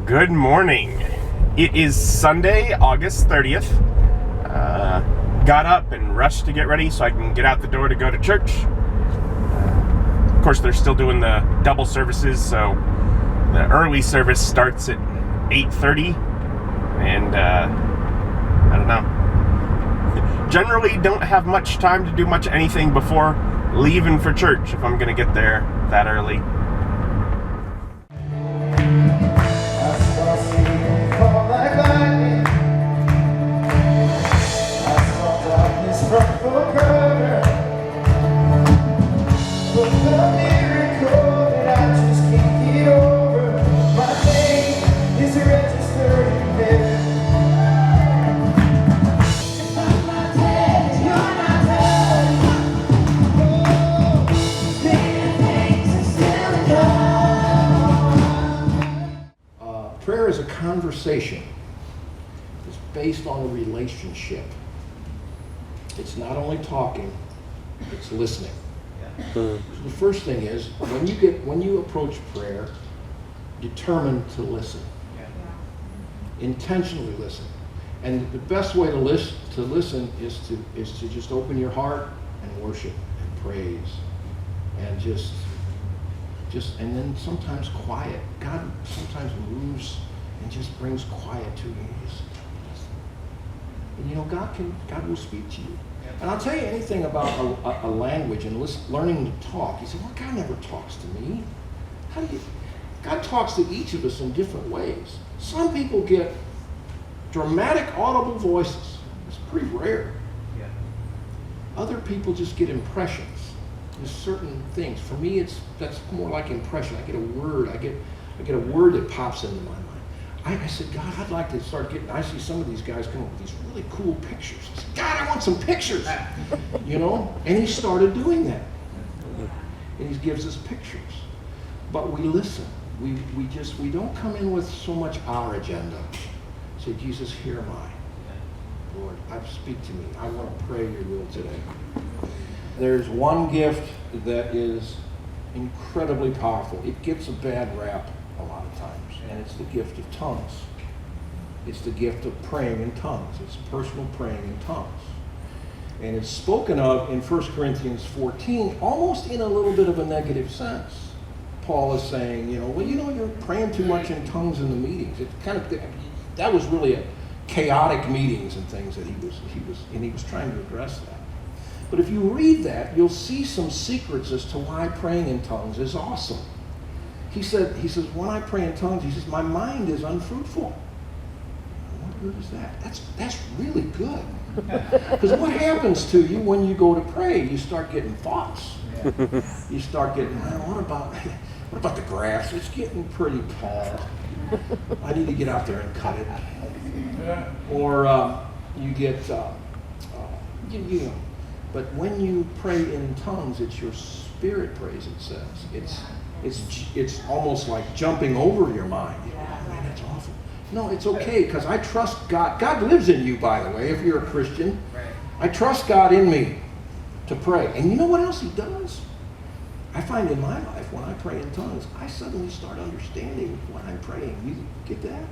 Good morning. It is Sunday, August 30th. Got up and rushed to get ready so I can get out the door to go to church. Of course, they're still doing the double services, so the early service starts at 8:30, and I don't know. Generally don't have much time to do much anything before leaving for church if I'm going to get there that early. Prayer is a conversation. It's based on a relationship. It's not only talking, it's listening. So the first thing is, when you approach prayer, determine to listen. Intentionally listen. And the best way to listen is to just open your heart and worship and praise. And just and then sometimes quiet. God sometimes moves and just brings quiet to you. And you know, God will speak to you. And I'll tell you anything about a language and learning to talk. You say, well, God never talks to me. God talks to each of us in different ways. Some people get dramatic audible voices. It's pretty rare. Other people just get impressions. There's certain things. For me, that's more like impression. I get a word. I get a word that pops into my mind. I said, God, I'd like to start getting. I see some of these guys come up with these really cool pictures. I said, God, I want some pictures. You know, and he started doing that. And he gives us pictures, but we listen. We don't come in with so much our agenda. Say, Jesus, here am I. Lord, speak to me. I want to pray your will today. There's one gift that is incredibly powerful. It gets a bad rap a lot of times, and it's the gift of tongues. It's the gift of praying in tongues. It's personal praying in tongues. And it's spoken of in 1 Corinthians 14, almost in a little bit of a negative sense. Paul is saying, you're praying too much in tongues in the meetings. It kind of, that was really a chaotic meetings and things that he was trying to address that. But if you read that, you'll see some secrets as to why praying in tongues is awesome. He says, when I pray in tongues, he says, my mind is unfruitful. What good is that? That's really good. Because what happens to you when you go to pray? You start getting thoughts. You start getting, what about the grass? It's getting pretty tall. I need to get out there and cut it. Or you get, but when you pray in tongues, it's your spirit praise, it says. It's almost like jumping over your mind. Man, that's awful. No, it's okay, because I trust God. God lives in you, by the way, if you're a Christian. I trust God in me to pray. And you know what else he does? I find in my life, when I pray in tongues, I suddenly start understanding what I'm praying. You get that?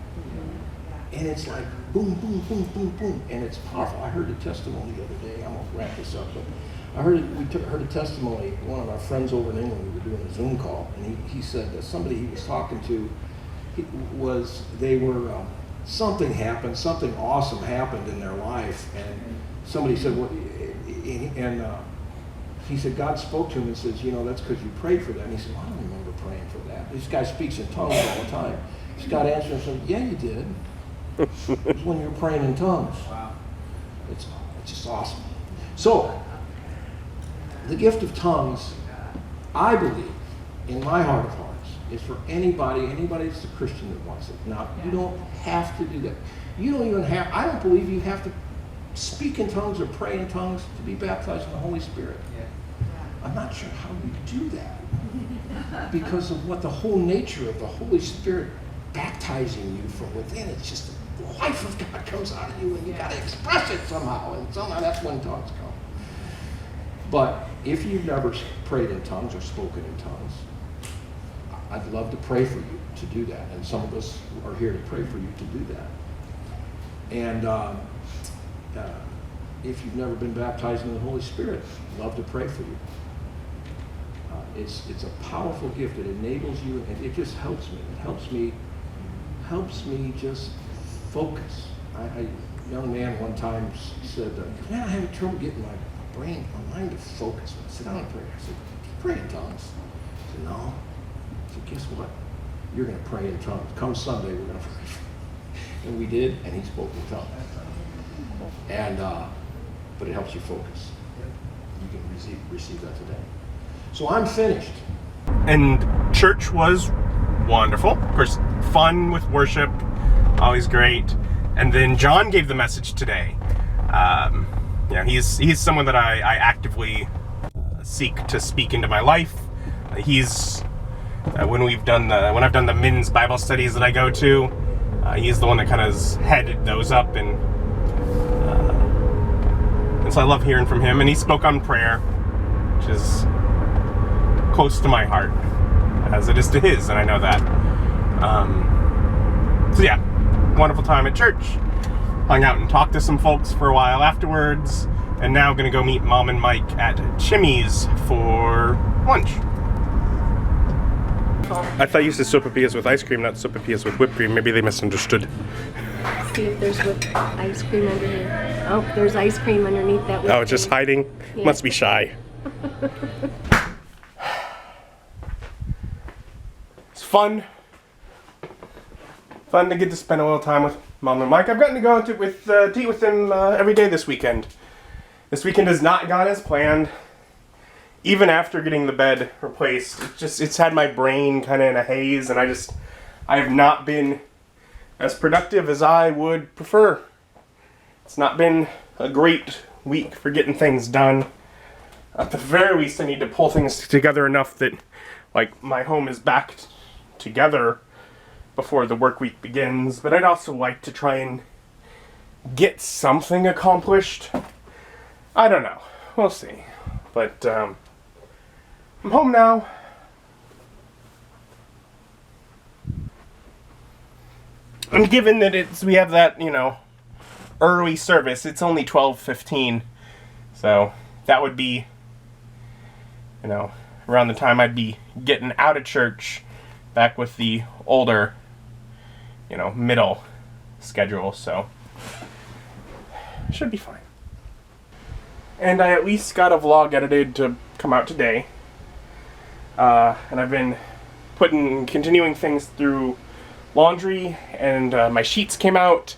And it's like boom, boom, boom, boom, boom, and it's powerful. I heard a testimony the other day. I'm going to wrap this up, but I heard a testimony. One of our friends over in England, we were doing a Zoom call, and he said that somebody he was talking to, something happened, something awesome happened in their life, and somebody said, he said God spoke to him and says, that's because you prayed for that. And he said, well, I don't remember praying for that. This guy speaks in tongues all the time. God answered and said, yeah, you did. It's when you're praying in tongues. Wow. It's just awesome. So, the gift of tongues, I believe, in my heart of hearts, is for anybody that's a Christian that wants it. Now, you don't have to do that. I don't believe you have to speak in tongues or pray in tongues to be baptized in the Holy Spirit. I'm not sure how you do that because of what the whole nature of the Holy Spirit baptizing you from within. It's just the life of God comes out of you, and you got to express it somehow, and somehow that's when tongues come. But if you've never prayed in tongues or spoken in tongues, I'd love to pray for you. to do that. And some of us are here to pray for you to do that. And if you've never been baptized in the Holy Spirit, I'd love to pray for you. It's a powerful gift. It enables you, and it just helps me. It helps me just focus. A young man one time said, man, I have trouble getting my mind to focus. I sit down and pray. I said, pray in tongues. He said, no. I said, guess what? You're going to pray in tongues. Come Sunday, we're going to pray. And we did, and he spoke in tongues. And but it helps you focus. You can receive that today. So I'm finished. And church was wonderful. Of course, fun with worship, always great. And then John gave the message today. He's someone that I actively seek to speak into my life. He's when I've done the men's Bible studies that I go to, he's the one that kind of headed those up, and so I love hearing from him. And he spoke on prayer, which is close to my heart, as it is to his, and I know that. So yeah, wonderful time at church. Hung out and talked to some folks for a while afterwards, and now gonna go meet Mom and Mike at Chimmy's for lunch. I thought you said sopapillas with ice cream, not sopapillas with whipped cream. Maybe they misunderstood. See if there's ice cream underneath. Oh, there's ice cream underneath that whipped Oh, just hiding? Yeah. Must be shy. It's fun. Fun to get to spend a little time with Mom and Mike. I've gotten to go to eat with them every day this weekend. This weekend has not gone as planned. Even after getting the bed replaced, it's had my brain kind of in a haze, and I have not been as productive as I would prefer. It's not been a great week for getting things done. At the very least, I need to pull things together enough that, like, my home is back together before the work week begins. But I'd also like to try and get something accomplished. I don't know. We'll see. But I'm home now. And given that we have that, early service, it's only 12:15. So that would be, around the time I'd be getting out of church, back with the older, middle schedule. So should be fine. And I at least got a vlog edited to come out today. And I've been continuing things through laundry, and my sheets came out,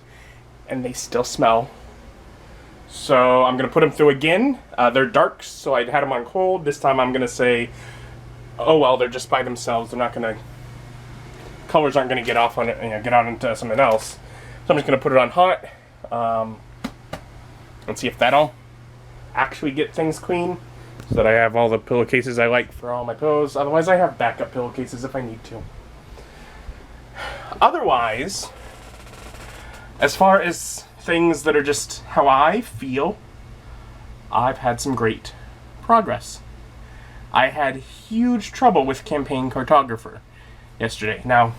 and they still smell. So I'm going to put them through again. They're dark, so I had them on cold. This time I'm going to say, oh well, they're just by themselves. They're not going to, colors aren't going to get off on it, get on into something else. So I'm just going to put it on hot, and see if that'll actually get things clean, so that I have all the pillowcases I like for all my pillows. Otherwise, I have backup pillowcases if I need to. Otherwise, as far as things that are just how I feel, I've had some great progress. I had huge trouble with Campaign Cartographer yesterday. Now,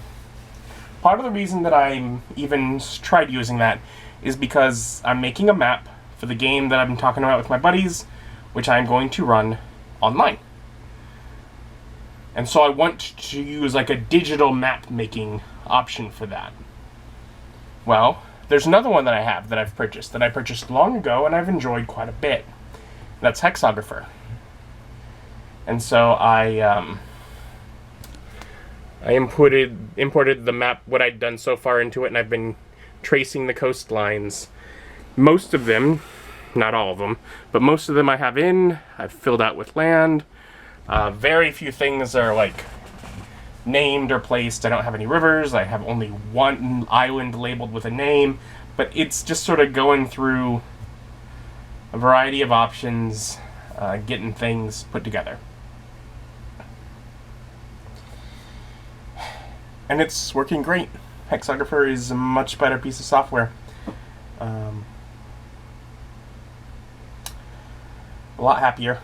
part of the reason that I even tried using that is because I'm making a map for the game that I've been talking about with my buddies, which I'm going to run online. And so I want to use like a digital map making option for that. Well, there's another one that I've purchased long ago, and I've enjoyed quite a bit. That's Hexographer. And so I imported the map, what I'd done so far, into it, and I've been tracing the coastlines. Most of them, not all of them, but most of them I've filled out with land. Very few things are like named or placed. I don't have any rivers. I have only one island labeled with a name, but it's just sort of going through a variety of options, getting things put together. And it's working great. Hexographer is a much better piece of software. A lot happier.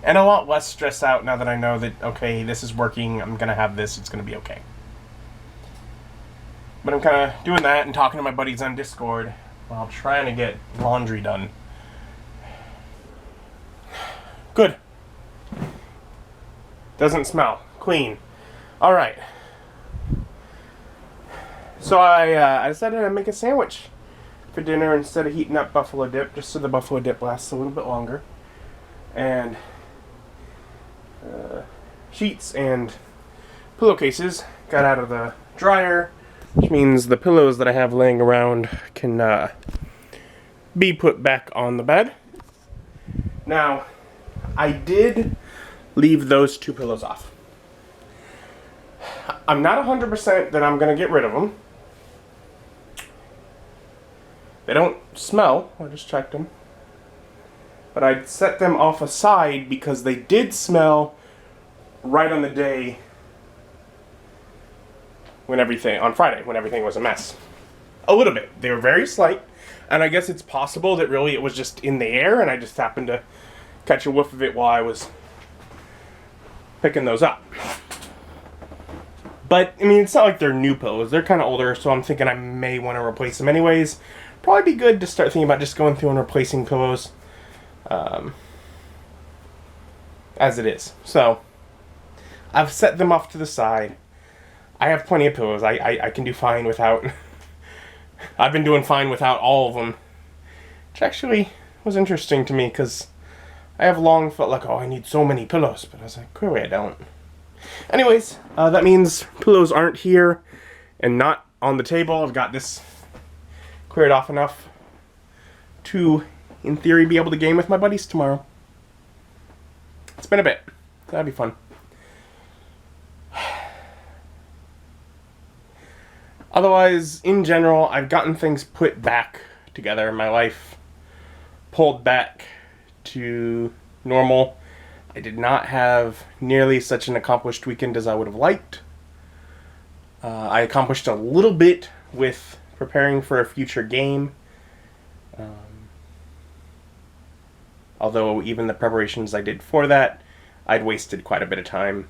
And a lot less stressed out now that I know that, okay, this is working, I'm going to have this, it's going to be okay. But I'm kind of doing that and talking to my buddies on Discord while trying to get laundry done. Good. Doesn't smell. Clean. All right. So I decided to make a sandwich for dinner instead of heating up buffalo dip, just so the buffalo dip lasts a little bit longer. And sheets and pillowcases got out of the dryer, which means the pillows that I have laying around can be put back on the bed. Now, I did leave those 2 pillows off. I'm not 100% that I'm going to get rid of them. They don't smell. I just checked them. But I set them off aside because they did smell right on the day on Friday, when everything was a mess. A little bit. They were very slight, and I guess it's possible that really it was just in the air, and I just happened to catch a whiff of it while I was picking those up. But, I mean, it's not like they're new pillows. They're kind of older, so I'm thinking I may want to replace them anyways. Probably be good to start thinking about just going through and replacing pillows as it is. So, I've set them off to the side. I have plenty of pillows. I can do fine without... I've been doing fine without all of them. Which actually was interesting to me, because I have long felt like, oh, I need so many pillows. But I was like, clearly I don't. Anyways, that means pillows aren't here and not on the table. I've got this cleared off enough to, in theory, be able to game with my buddies tomorrow. It's been a bit. That'd be fun. Otherwise, in general, I've gotten things put back together in my life, pulled back to normal. I did not have nearly such an accomplished weekend as I would have liked. I accomplished a little bit with preparing for a future game. Although even the preparations I did for that, I'd wasted quite a bit of time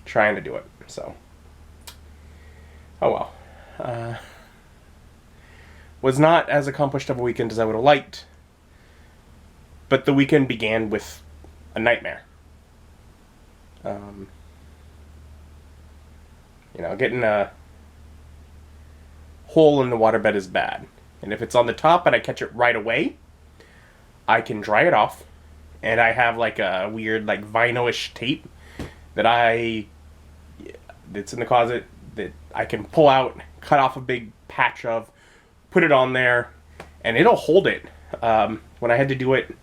trying to do it. So, oh well. Was not as accomplished of a weekend as I would have liked. But the weekend began with a nightmare. Getting a hole in the waterbed is bad. And if it's on the top and I catch it right away, I can dry it off. And I have like a weird like vinyl-ish tape that's in the closet that I can pull out, cut off a big patch of, put it on there, and it'll hold it. When I had to do it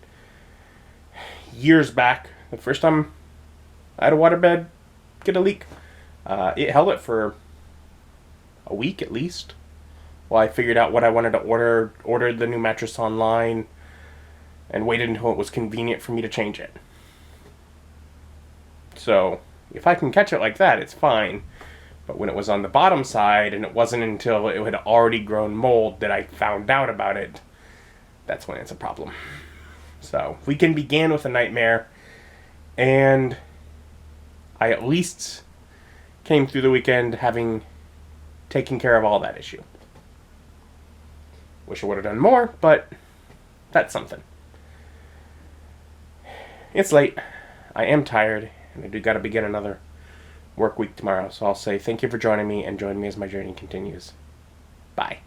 years back, the first time I had a waterbed get a leak, it held it for a week at least while I figured out what I wanted to ordered the new mattress online, and waited until it was convenient for me to change it. So, if I can catch it like that, it's fine. But when it was on the bottom side, and it wasn't until it had already grown mold that I found out about it, that's when it's a problem. So, weekend began with a nightmare, and I at least came through the weekend having taken care of all that issue. Wish I would have done more, but that's something. It's late. I am tired, and I do got to begin another work week tomorrow. So I'll say thank you for joining me, and join me as my journey continues. Bye.